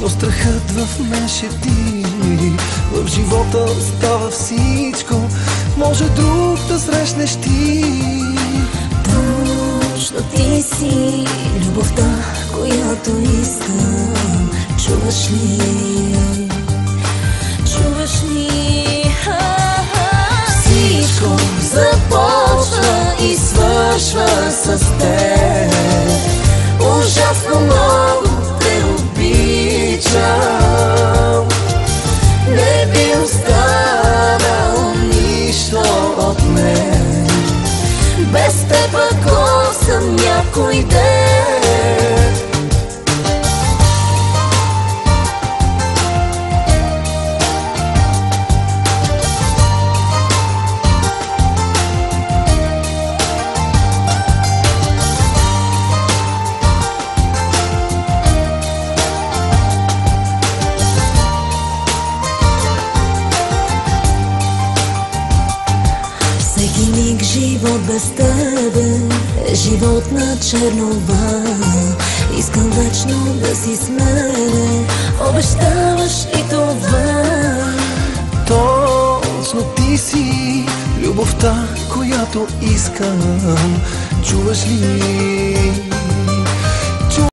но страхът в мен шепти. В живота става всичко, може друг да срещнеш ти. Точно ти си любовта, която искам. Чуваш ли? Чуваш ли? Всичко започва и свършва с теб. Ужасно много те обичам. Не би останало нищо от мен без теб, ако съм някой ден. Всеки миг живот без тебе е живот на чернова. Искам вечно да си с мене, обещаваш и това. Точно ти си любовта, която искам. Чуваш ли?